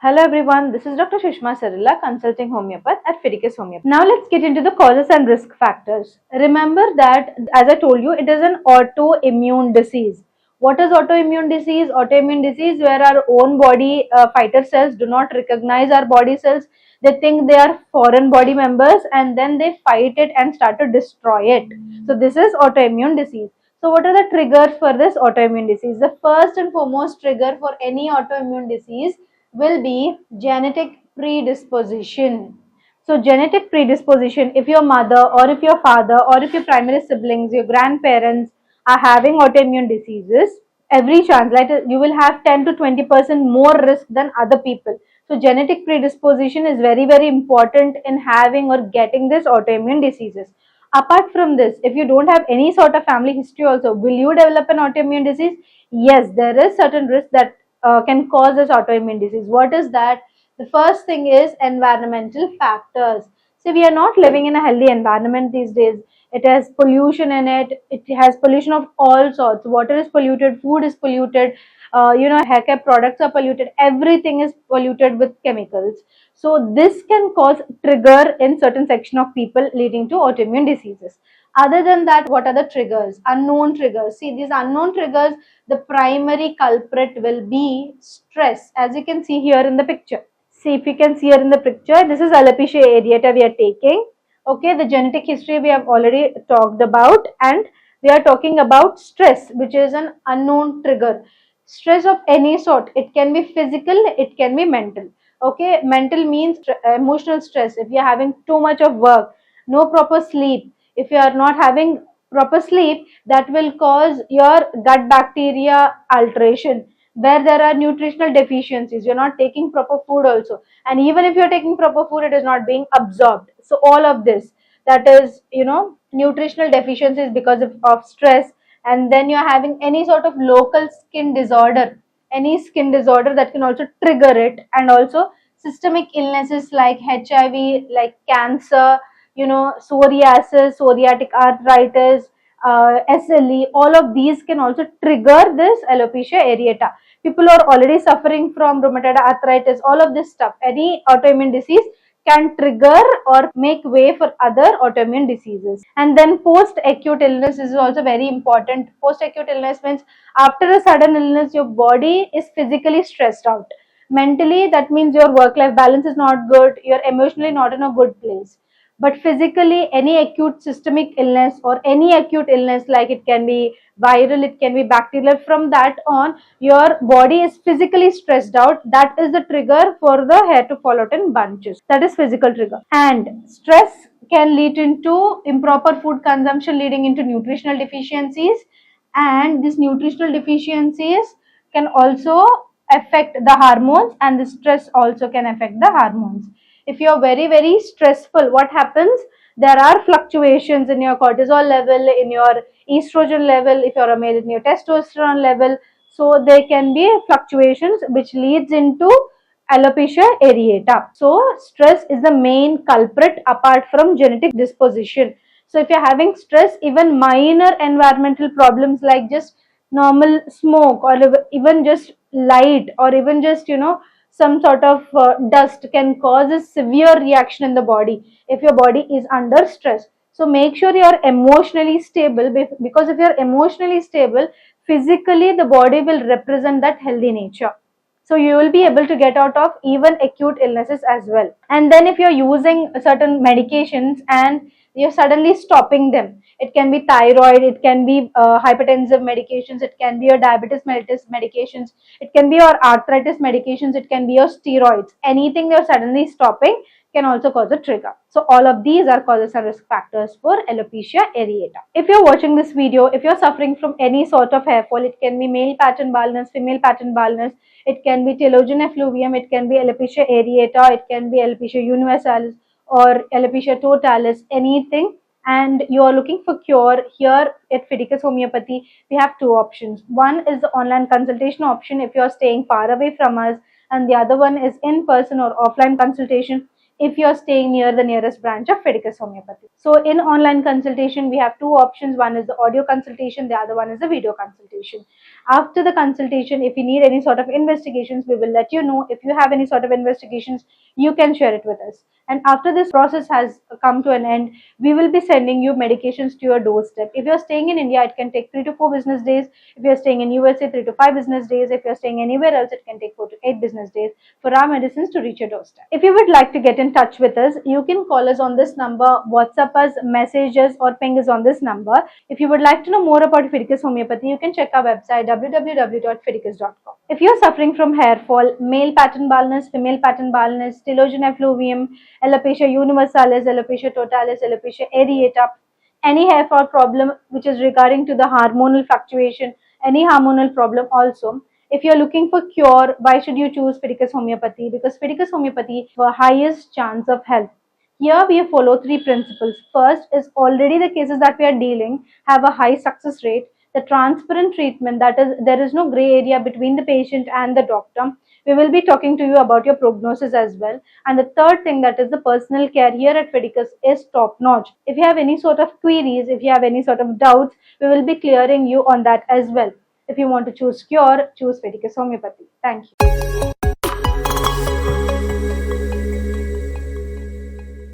Hello everyone, this is Dr. Sushma Sarila, consulting homeopath at Fidicus Homeopathy. Now let's get into the causes and risk factors. Remember that, as I told you, it is an autoimmune disease. What is autoimmune disease? Autoimmune disease where our own body fighter cells do not recognize our body cells. They think they are foreign body members and then they fight it and start to destroy it. So this is autoimmune disease. So what are the triggers for this autoimmune disease? The first and foremost trigger for any autoimmune disease will be genetic predisposition. So genetic predisposition, if your mother or if your father or if your primary siblings, your grandparents are having autoimmune diseases, every chance, like you will have 10 to 20% more risk than other people. So genetic predisposition is very important in having or getting this autoimmune diseases. Apart from this, if you don't have any sort of family history also, will you develop an autoimmune disease? Yes, there is certain risk that can cause this autoimmune disease. What is that? The first thing is environmental factors. See, we are not living in a healthy environment these days. It has pollution in it. It has pollution of all sorts. Water is polluted, food is polluted, hair care products are polluted. Everything is polluted with chemicals. So this can cause trigger in certain section of people leading to autoimmune diseases. Other than that, what are the triggers? Unknown triggers. See, these unknown triggers, the primary culprit will be stress, as you can see here in the picture. See, if you can see here in the picture, this is alopecia areata we are taking. Okay, the genetic history we have already talked about, and we are talking about stress, which is an unknown trigger. Stress of any sort. It can be physical, it can be mental. Okay, mental means emotional stress. If you are having too much of work, no proper sleep, if you are not having proper sleep, that will cause your gut bacteria alteration, where there are nutritional deficiencies. You're not taking proper food also, and even if you're taking proper food, it is not being absorbed. So all of this, that is, nutritional deficiencies because of stress. And then you're having any sort of local skin disorder, any skin disorder that can also trigger it. And also systemic illnesses like HIV, like cancer, psoriasis, psoriatic arthritis, SLE, all of these can also trigger this alopecia areata. People are already suffering from rheumatoid arthritis, all of this stuff. Any autoimmune disease can trigger or make way for other autoimmune diseases. And then post-acute illness is also very important. Post-acute illness means after a sudden illness, your body is physically stressed out. Mentally, that means your work-life balance is not good, you're emotionally not in a good place. But physically, any acute systemic illness or any acute illness, like it can be viral, it can be bacterial, from that on, your body is physically stressed out. That is the trigger for the hair to fall out in bunches. That is physical trigger. And stress can lead into improper food consumption, leading into nutritional deficiencies. And these nutritional deficiencies can also affect the hormones, and the stress also can affect the hormones. If you're very stressful, what happens? There are fluctuations in your cortisol level, in your estrogen level, if you're a male, in your testosterone level. So there can be fluctuations which leads into alopecia areata. So stress is the main culprit apart from genetic disposition. So if you're having stress, even minor environmental problems like just normal smoke, or even just light, or even just some sort of dust, can cause a severe reaction in the body if your body is under stress. So make sure you are emotionally stable, because if you are emotionally stable, physically the body will represent that healthy nature. So you will be able to get out of even acute illnesses as well. And then if you're using certain medications and you're suddenly stopping them, it can be thyroid, it can be hypertensive medications, it can be your diabetes mellitus medications, it can be your arthritis medications, it can be your steroids. Anything you're suddenly stopping can also cause a trigger. So all of these are causes and risk factors for alopecia areata. If you're watching this video, if you're suffering from any sort of hair fall, it can be male pattern baldness, female pattern baldness, it can be telogen effluvium, it can be alopecia areata, it can be alopecia universalis or alopecia totalis, anything, and you are looking for cure, here at Fidicus Homeopathy, we have two options. One is the online consultation option if you are staying far away from us, and the other one is in person or offline consultation. if you're staying near the nearest branch of Fidicus Homeopathy. So in online consultation, we have two options. One is the audio consultation, the other one is the video consultation. After the consultation, if you need any sort of investigations, we will let you know. If you have any sort of investigations, you can share it with us. And after this process has come to an end, we will be sending you medications to your doorstep. If you're staying in India, it can take 3 to 4 business days. If you're staying in USA, 3 to 5 business days. If you're staying anywhere else, it can take 4 to 8 business days for our medicines to reach your doorstep. If you would like to get in touch with us, you can call us on this number, WhatsApp us, message us, or ping us on this number. If you would like to know more about Fidicus Homeopathy, you can check our website www.fidicus.com. If you're suffering from hair fall, male pattern baldness, female pattern baldness, telogen effluvium, alopecia universalis, alopecia totalis, alopecia areata, any hair fall problem which is regarding to the hormonal fluctuation, any hormonal problem also. If you're looking for cure, why should you choose Fidicus Homeopathy? Because Fidicus Homeopathy for highest chance of health. Here we follow three principles. First is already the cases that we are dealing have a high success rate. The transparent treatment, that is, there is no gray area between the patient and the doctor. We will be talking to you about your prognosis as well. And the third thing, that is the personal care here at Fidicus, is top notch. If you have any sort of queries, if you have any sort of doubts, we will be clearing you on that as well. If you want to choose cure, choose Fidicus Homeopathy. Thank you.